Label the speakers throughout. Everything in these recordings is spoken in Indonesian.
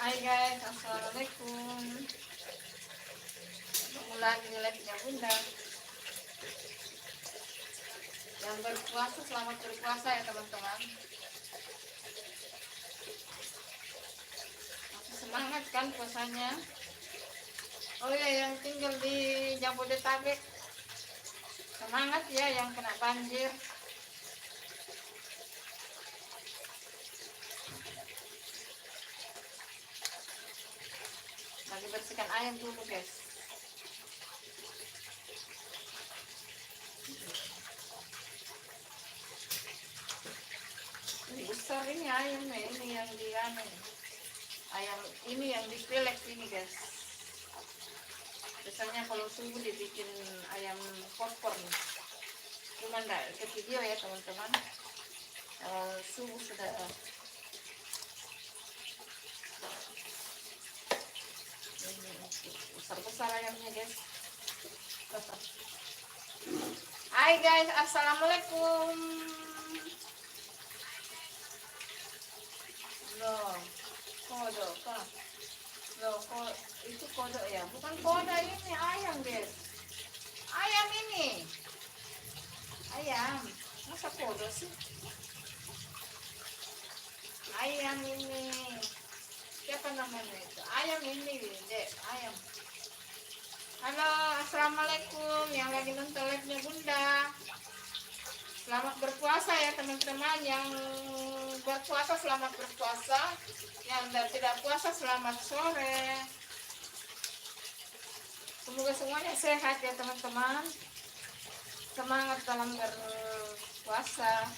Speaker 1: Hai guys, assalamualaikum. Ketemu lagi di live-nya Bunda. Yang berpuasa selamat berpuasa ya teman-teman. Masih semangat kan puasanya? Oh ya, yang tinggal di Jabodetabek semangat ya, yang kena banjir. Lagi bersihkan ayam dulu guys. Ini besar ini ayamnya, ini yang di ayam ini yang dipelek ini guys. Biasanya kalau subuh dibikin ayam popcorn, cuman enggak ke video ya teman-teman. Subuh sudah besar-besar ayamnya guys. Hai guys, assalamualaikum. Loh, kodok kah? Loh, itu kodok ya? Bukan kodok, ini ayam guys. Ayam ini. Ayam. Masa kodok sih? Ayam ini. Siapa namanya itu? Ayam ini, dek. Ayam. Halo, assalamualaikum. Yang lagi nonton live-nya Bunda. Selamat berpuasa ya teman-teman. Yang berpuasa selamat berpuasa. Yang tidak puasa selamat sore. Semoga semuanya sehat ya teman-teman. Semangat dalam berpuasa.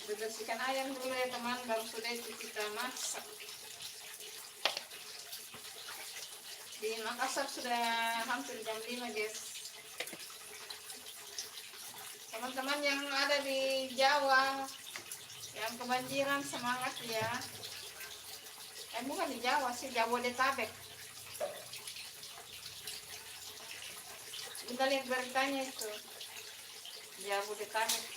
Speaker 1: Bersihkan ayam dulu ya teman, baru sudah itu kita masak. Di Makassar sudah hampir jam 5 guys. Teman-teman yang ada di Jawa yang kebanjiran semangat ya. Bukan di Jawa sih, Jabodetabek. Kita lihat beritanya itu Jabodetabek.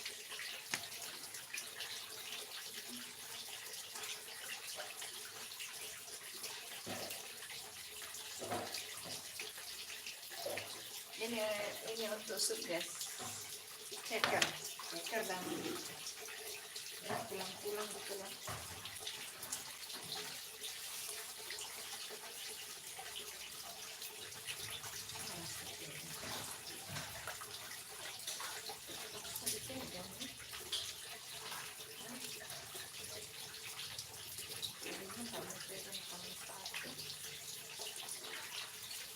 Speaker 1: Ini untuk sup guys. Ceker dan pulang betul.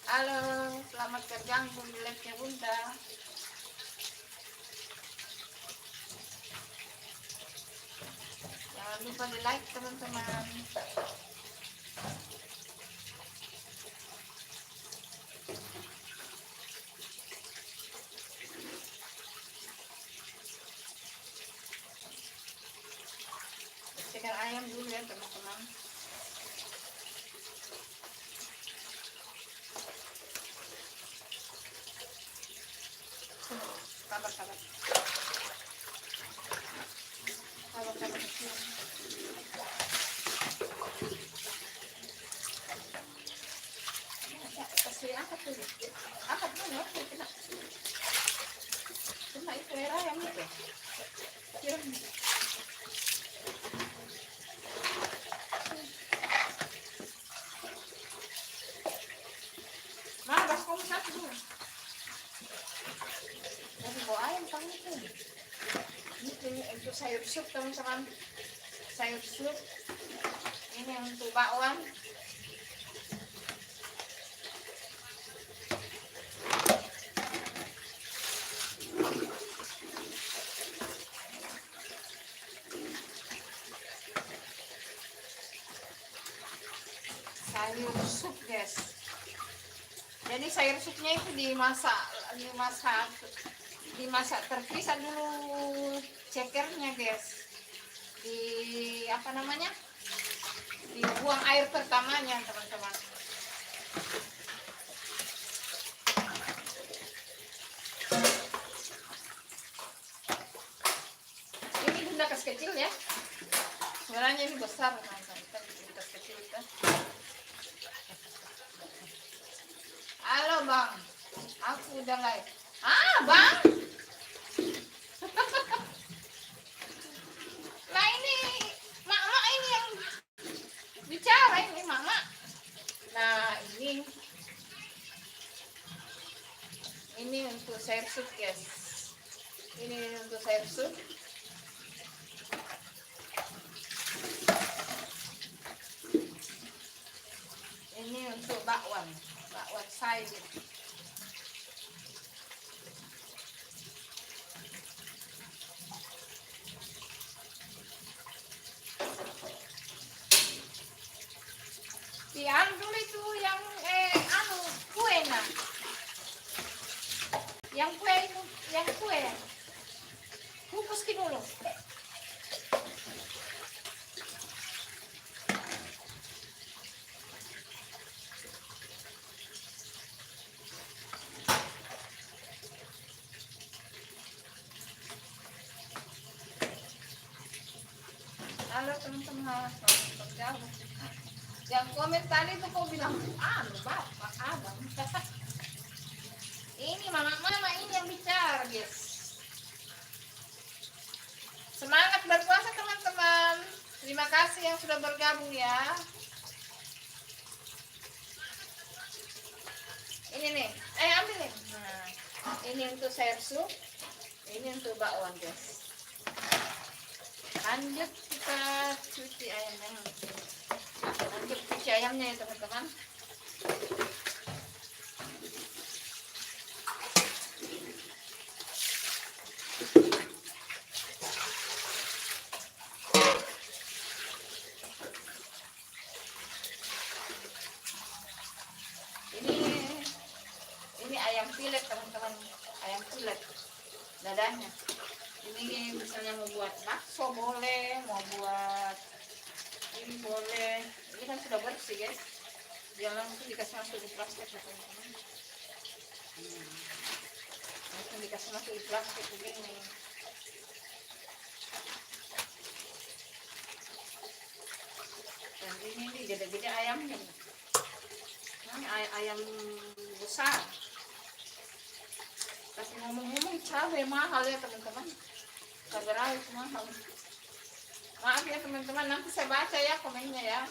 Speaker 1: Halo, selamat bergabung di live-nya Bunda. Jangan lupa di like teman-teman. Bersihkan ayam dulu ya teman-teman. Sabar. Kasih angkat dulu. Angkat dulu, kena itu air ayam itu. Mana kamu satu dulu. Dari bawa ayam kamu itu. Ini untuk sayur sup teman-teman. Sayur sup. Ini untuk bakwan. Sayur sup guys. Jadi sayur supnya itu dimasak terpisah dulu cekernya guys. Dibuang air pertamanya teman-teman. Ini Bunda kulkas kecil ya. Sebenarnya ini besar teman-teman. Kita kulkas kecil kita. Halo bang, aku udah live. Bang, nah ini mak ini yang bicara ini mak. Nah ini untuk sayur sup guys. Ini untuk sayur sup. Ini untuk bakwan sayur. Anu dulu itu yang kue nah. Yang kue. Kukus dulu. Halo teman-teman, selamat jauh. Yang komen tadi tuh kau bilang, Bapak Adam. Ini mama ini yang bicara, guys. Semangat berpuasa teman-teman. Terima kasih yang sudah bergabung ya. Ini nih, ambil nih. Nah, ini untuk sayur sup, ini untuk bakwan, guys. Lanjut kita cuci ayamnya. Lanjut cuci ayamnya ya teman-teman. Ini ayam pilet teman-teman, ayam pilet dadanya. Ini misalnya mau buat bakso boleh, mau buat ini boleh. Ini kan sudah bersih guys, dia langsung dikasih masuk di plastik ya teman-teman. Langsung dikasih masuk di plastik begini. Dan ini gede-gede ayamnya. Ini ayam besar. Kasih ngomong-ngomong cabai mahal ya teman-teman. Cabai rawit mahal. Maaf ya teman-teman, nanti saya baca ya komennya ya.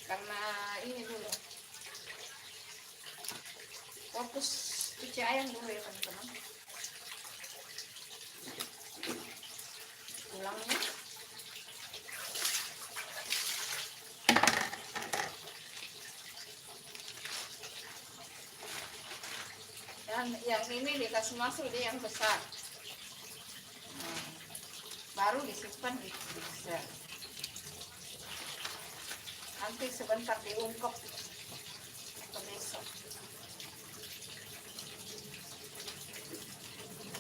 Speaker 1: Karena ini dulu. Fokus cuci ayam dulu ya teman-teman. Tulangnya. Dan yang ini dikasih masuk dia yang besar. Baru disimpan di freezer. Nanti sebentar diungkep atau besok.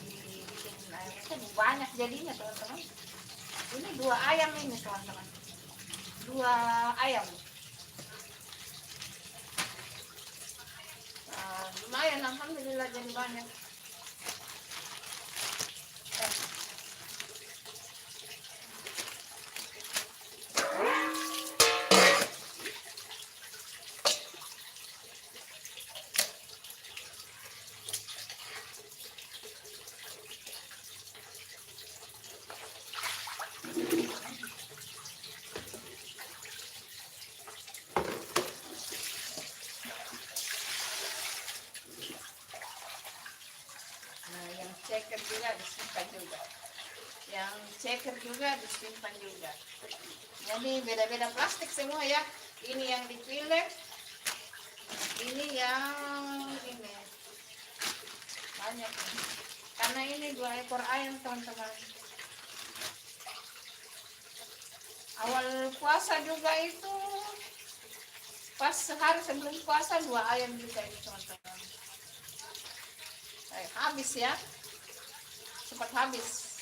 Speaker 1: Dibikin ayamnya banyak jadinya teman-teman. Ini 2 ayam ini teman-teman. 2 ayam. Lumayan alhamdulillah jadi banyak. Ceker juga disimpan juga. Yang ceker juga disimpan juga. Jadi beda-beda plastik semua ya. Ini yang dipilih. Ini yang ini. Banyak. Karena ini 2 ekor ayam teman-teman. Awal puasa juga itu pas sehari sebelum puasa 2 ayam juga ini teman-teman. Habis ya. Cepat habis.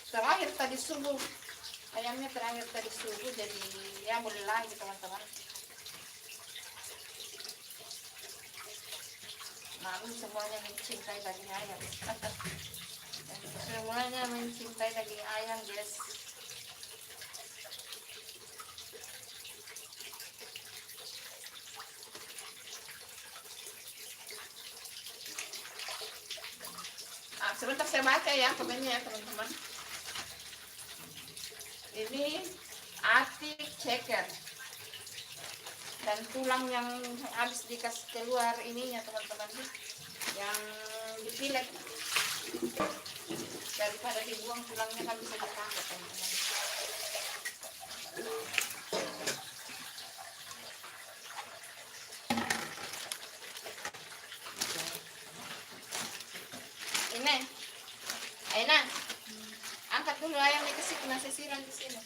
Speaker 1: Terakhir tadi subuh, ayamnya terakhir tadi subuh, jadi ya boleh lagi teman-teman. Malu semuanya mencintai daging ayam. Sebentar saya baca ya komennya ya teman-teman. Ini atik ceker dan tulang yang habis dikasih keluar ininya teman-teman, yang dipilek, daripada dibuang tulangnya kan bisa dipakai teman-teman. Ini Aina, angkat dulu ayam ke situ, nasi siram di sini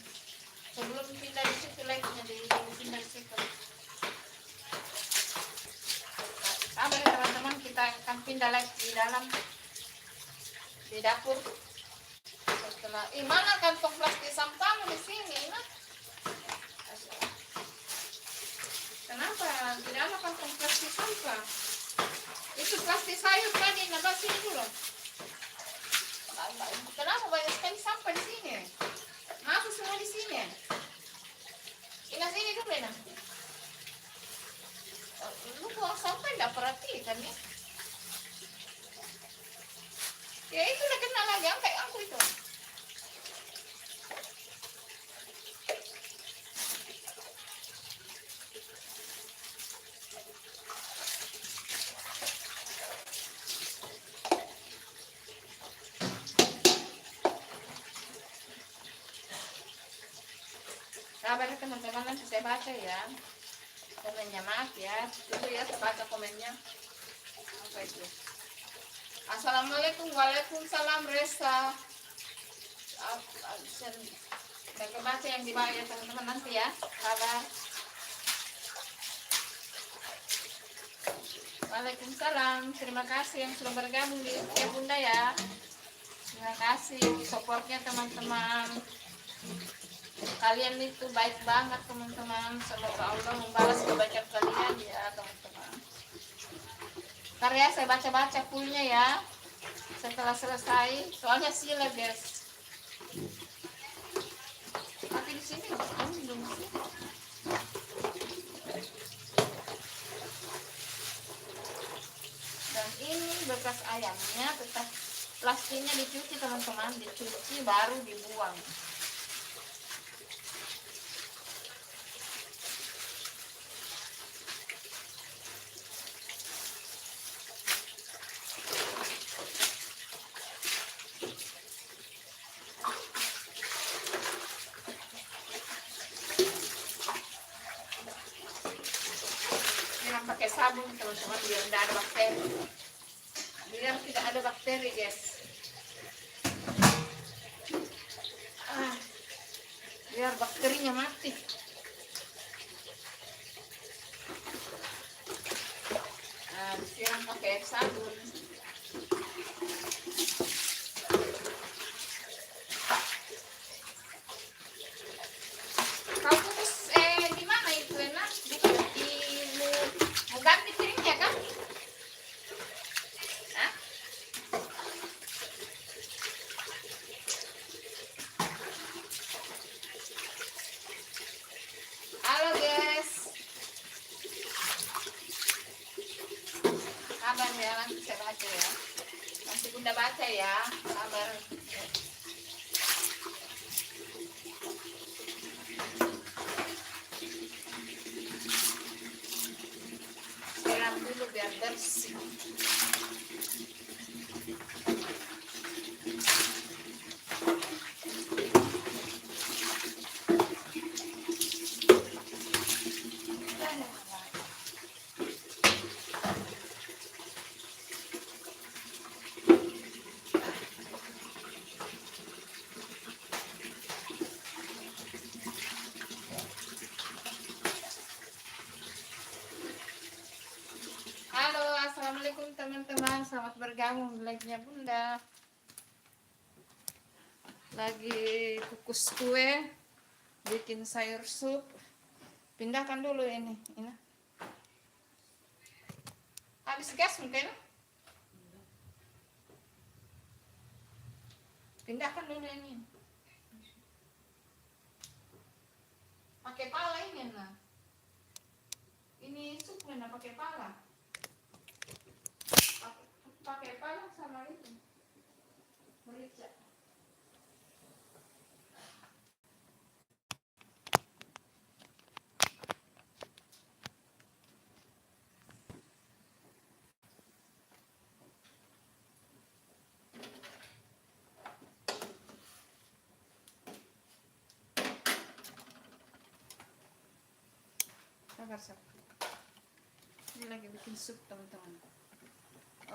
Speaker 1: sebelum pindah di situ lagi, pindah di situ. Sabar ya teman-teman, kita akan pindah lagi di dalam, di dapur. Setelah, mana kantong plastik sampahmu di sini? Nah, kenapa tidak ada kantong plastik sampah? Itu plastik sayur tadi, nambah sini dulu. Kenapa banyak sekali sampah di sini? Masuk semua di sini. Ingat sini dulu ya. Lu buang sampah tidak perhatikan ya? Ya itu udah kena lagi, angkat aku itu. Sabar teman-teman, nanti saya baca ya komennya, maaf ya, dulu ya saya baca komennya. Apa itu? Assalamualaikum, waalaikumsalam Resa. Dan kebaca yang dibawa ya teman-teman nanti ya, sabar. Waalaikumsalam, terima kasih yang sudah bergabung di ya Bunda ya. Terima kasih supportnya teman-teman. Kalian itu baik banget teman-teman. Semoga Allah membalas kebaikan kalian ya teman-teman. Ntar ya saya baca-baca fullnya ya setelah selesai, soalnya sila guys. Tapi di sini belum sih. Dan ini bekas ayamnya, tetap plastiknya dicuci teman-teman, dicuci baru dibuang. Pakai sabun teman-teman biar tidak ada bakteri, biar tidak ada bakteri guys. Biar bakterinya mati. Disiram pakai sabun. Nanti saya baca ya, nanti Bunda baca ya, sabar. Siram dulu biar bersih. Assalamualaikum teman-teman, selamat bergabung live-nya Bunda. Lagi kukus kue, bikin sayur sup. Pindahkan dulu ini. Habis gas mungkin. Pindahkan dulu ini. Pakai pala ini nah. Ini supnya pakai pala. Pakai pala sama itu. sabar. Ini lagi bikin sup teman-teman.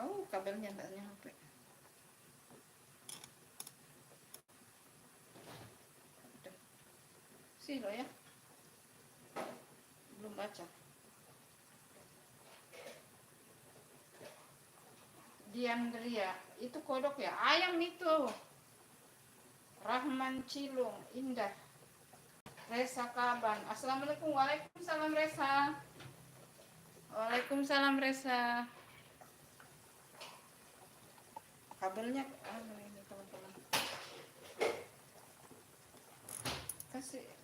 Speaker 1: Oh, kabelnya nggak nyampe. Udah. Sih lo ya. Belum baca. Diandria, itu kodok ya? Ayam itu. Rahman Cilung, Indah. Resa Kaban. Assalamualaikum. Waalaikumsalam Resa. Waalaikumsalam Resa. Kabelnya ini teman-teman.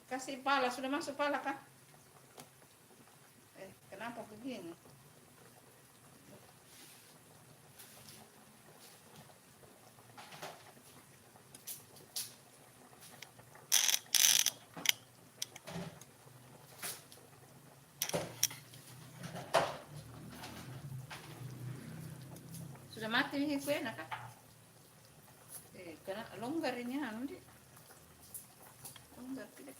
Speaker 1: Kasih pala, sudah masuk pala kah? Kenapa begini? Sudah mati nih kue enak kan? Karena longgar ini anu deh. Longgar tidak.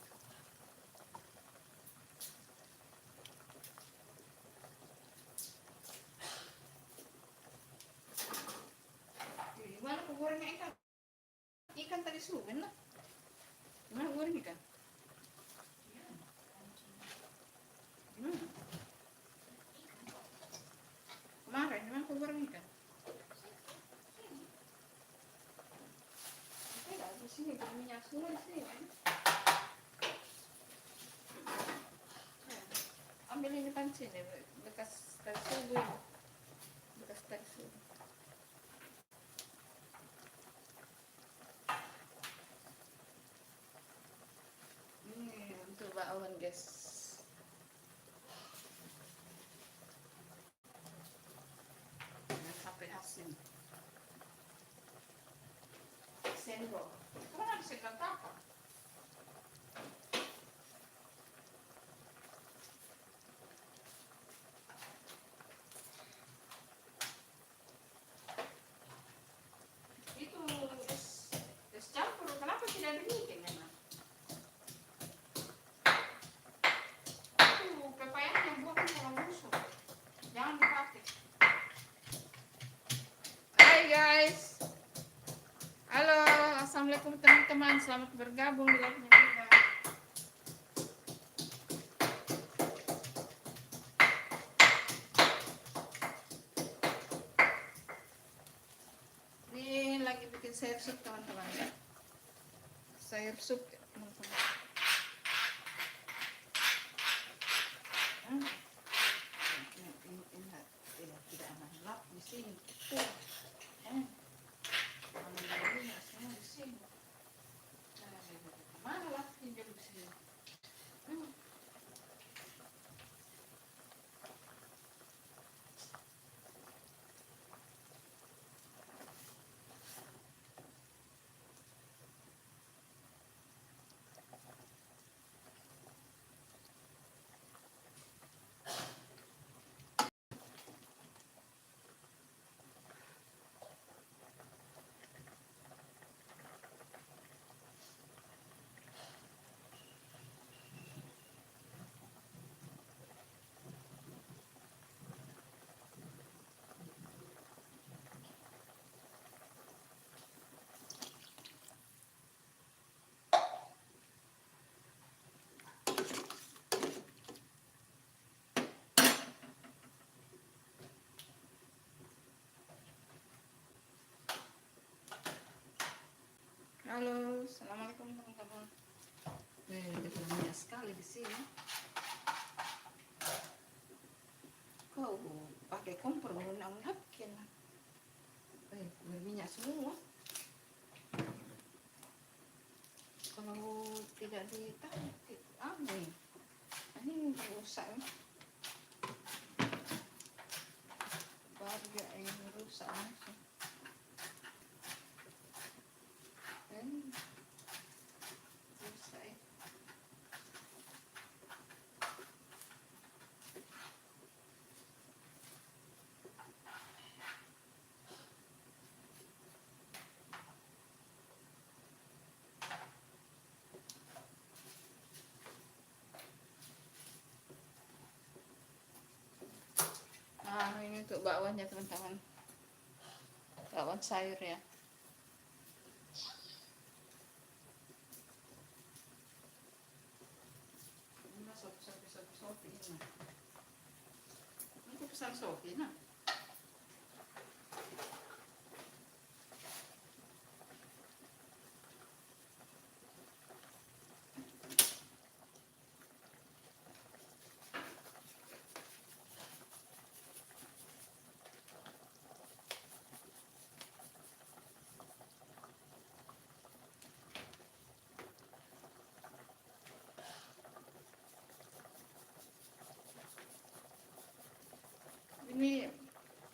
Speaker 1: Gimana aku gorengnya ikan? Ikan tadi suwen lah. Gimana goreng ikan? Kemarin gimana aku goreng ikan? Sini minyak semua di sini. Ambil ini panci nih, bekas tadi subuh. Bekas tadi subuh. Ini untuk bakwan guys. Jangan sampai asin. Sendok. Mana bisa katakan? Itu es campur, kenapa tidak dibikin memang? Itu pepaya yang buat kalau busuk, jangan dipakai. Hai guys, halo, assalamualaikum teman-teman, selamat bergabung di live-nya kita. Ini lagi bikin sayur sup teman-teman. Sayur sup teman-teman. Ini tidak aman lap di sini. Semua di sini. Mana lah tinggal di sini. Halo, assalamualaikum teman-teman. Banyak sekali di sini. Kau pakai kompor undang-undangkan. Minyak semua. Kalau tidak ditahan, ini rusak. Warga yang rusak. bakwannya teman-teman, bakwan sayur ya. Ini sopi ini. Aku pesan sopi nah.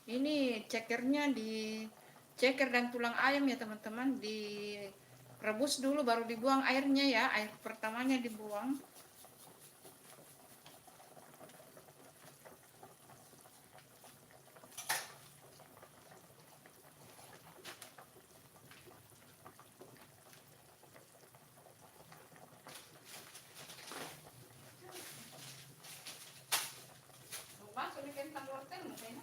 Speaker 1: Ini cekernya di ceker dan tulang ayam ya teman-teman, direbus dulu baru dibuang airnya ya. Air pertamanya dibuang. Masuk di kentang wortel makanya.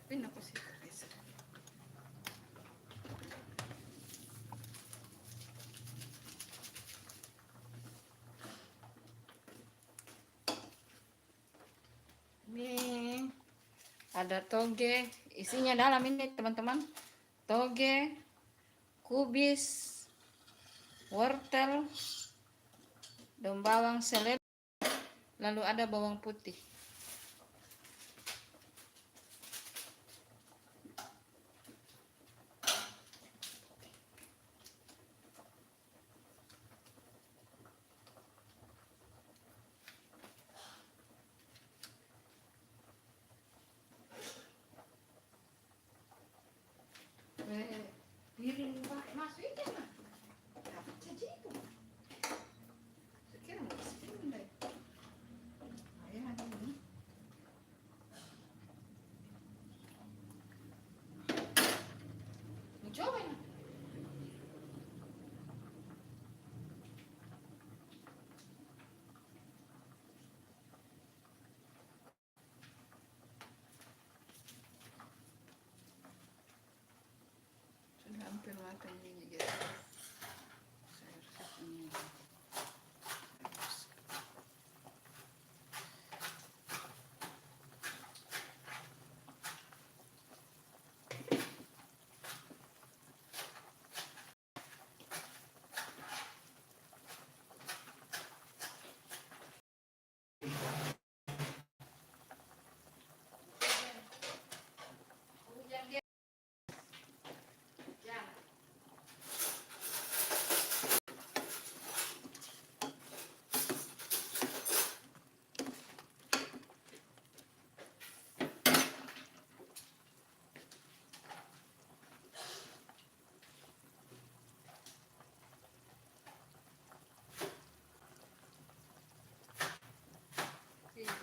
Speaker 1: Ini aku sih bisa. Ini ada toge, isinya dalam ini teman-teman. Toge, kubis, wortel, daun bawang seledri, lalu ada bawang putih. Piring pakai masuk aja mah. Dapat saja itu. Sekira mau kesini deh. Ayah ada ini. Mau coba ya? Sudah hampir matang ini guys. Saya resep ini.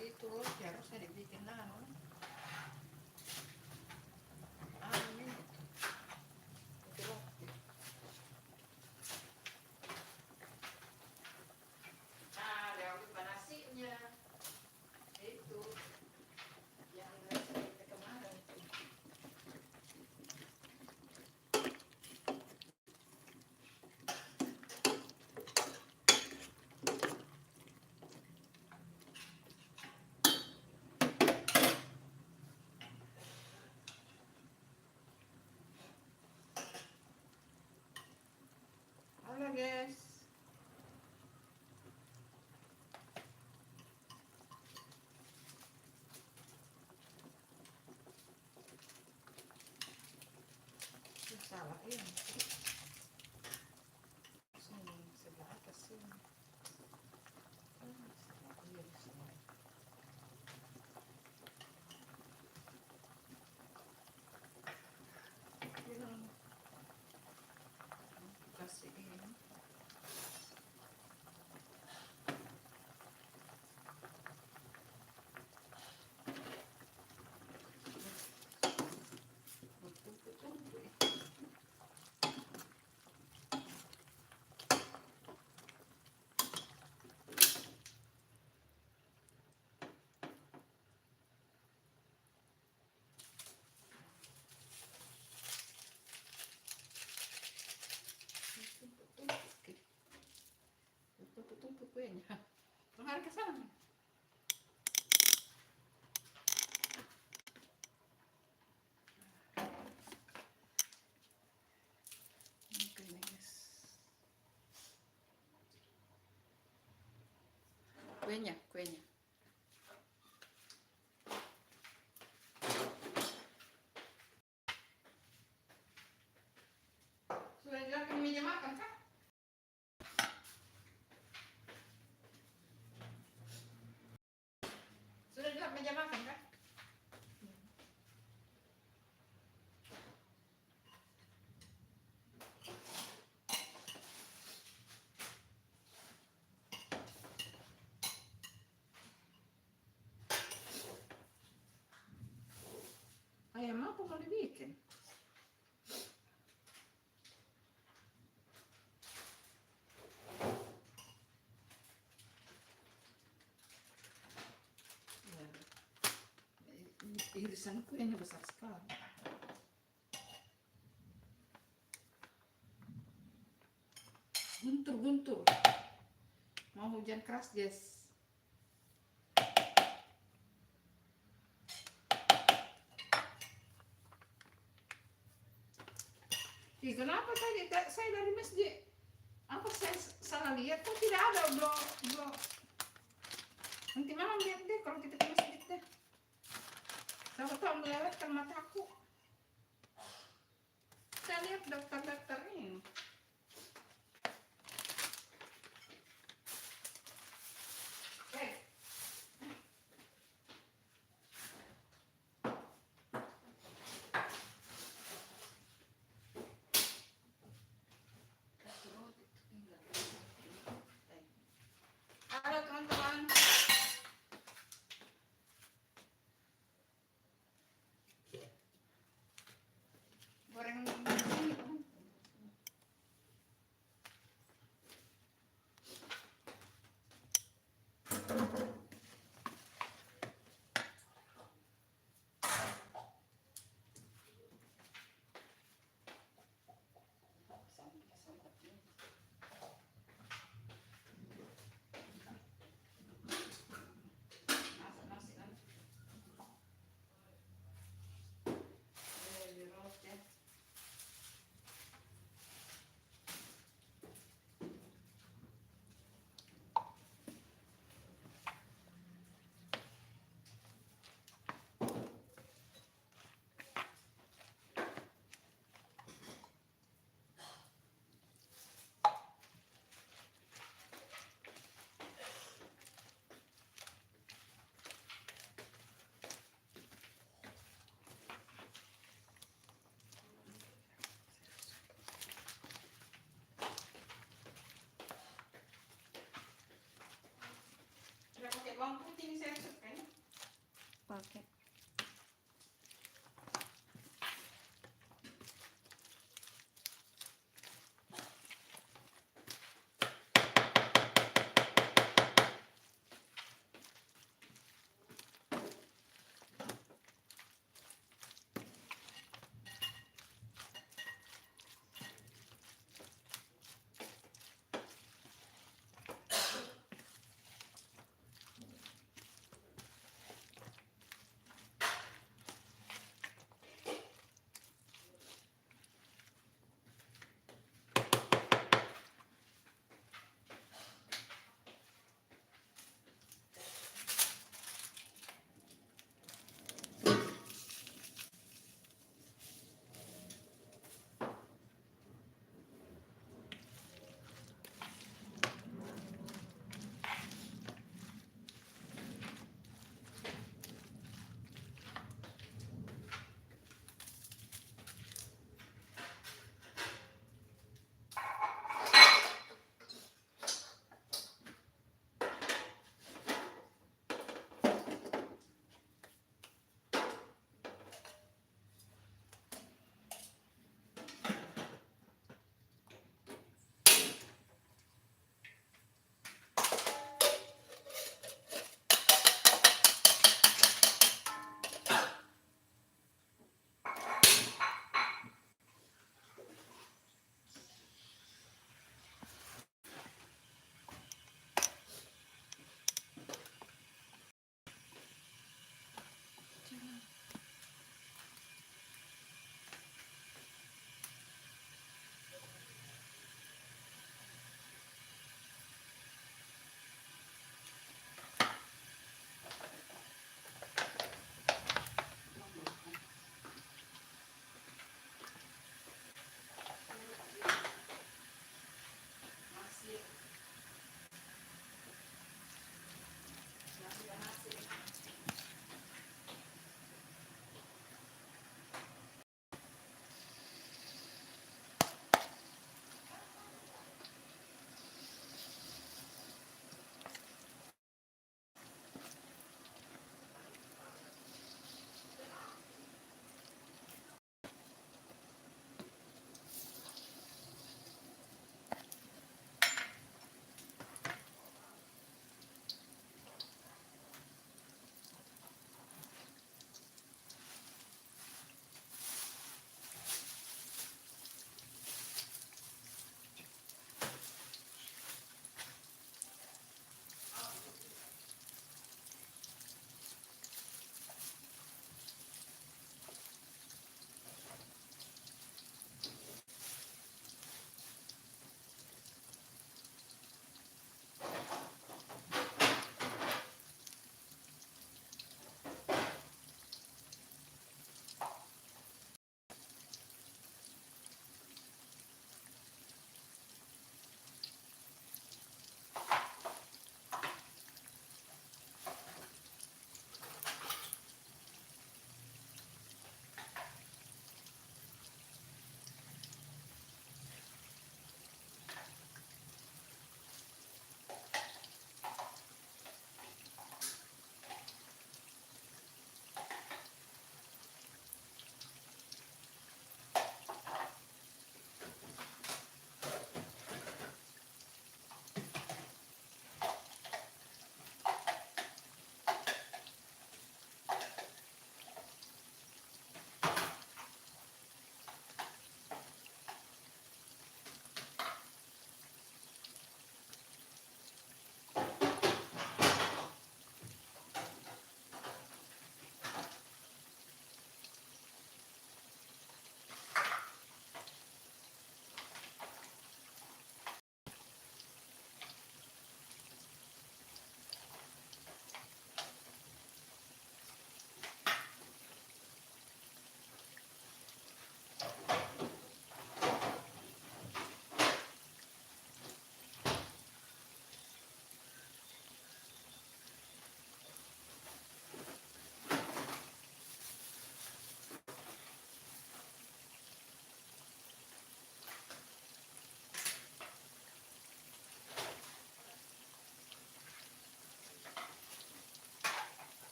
Speaker 1: Itu harusnya dibikin ini itu roti. Ada lupa nasinya itu yang kita kemarin itu. Halo guys. Salah ya. Sini sebelah atas sini. Iya di sini. Kasih ini. aku mau dibikin. Irisan kuenya besar sekali. Guntur. Mau hujan keras, guys. Kenapa tadi saya dari masjid? Apa saya salah lihat? Kok tidak ada blok. Nanti malam lihat deh kalau kita ke masjid deh. Siapa tahu melewatkan mataku. Saya lihat daftar ini. Halo teman-teman. Goreng ini.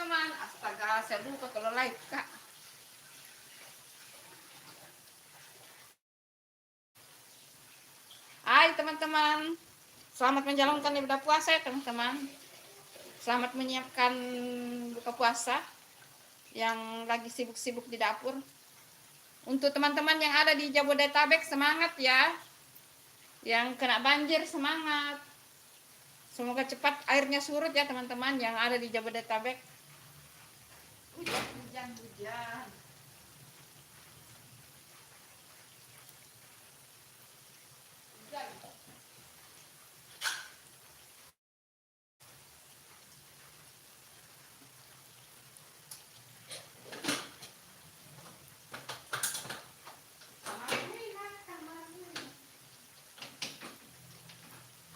Speaker 1: teman-teman. Astaga, saya lupa kalau live, Kak. Hai teman-teman. Selamat menjalankan ibadah puasa ya teman-teman. Selamat menyiapkan buka puasa yang lagi sibuk-sibuk di dapur. Untuk teman-teman yang ada di Jabodetabek, semangat ya. Yang kena banjir, semangat. Semoga cepat airnya surut ya teman-teman yang ada di Jabodetabek. Hujan.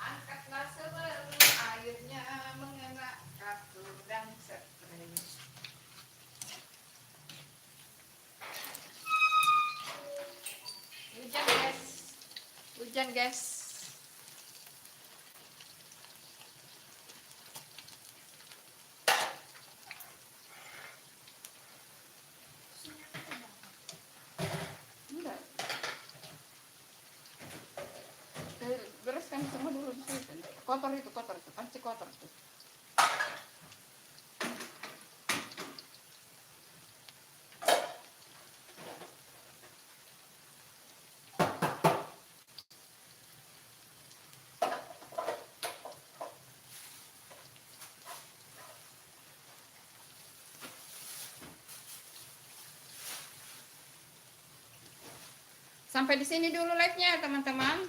Speaker 1: Angkatlah sebelum airnya mengena kasur dan setrem. Hujan guys. Enggak. Bereskan semua dulu di situ. Kotor itu, pasti kotor tuh. Sampai di sini dulu live-nya teman-teman.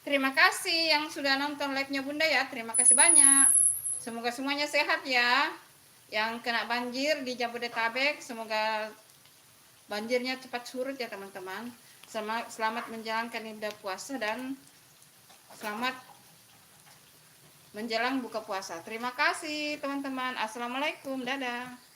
Speaker 1: Terima kasih yang sudah nonton live-nya Bunda ya. Terima kasih banyak. Semoga semuanya sehat ya. Yang kena banjir di Jabodetabek, semoga banjirnya cepat surut ya teman-teman. Selamat menjalankan ibadah puasa dan selamat menjelang buka puasa. Terima kasih teman-teman. Assalamualaikum. Dadah.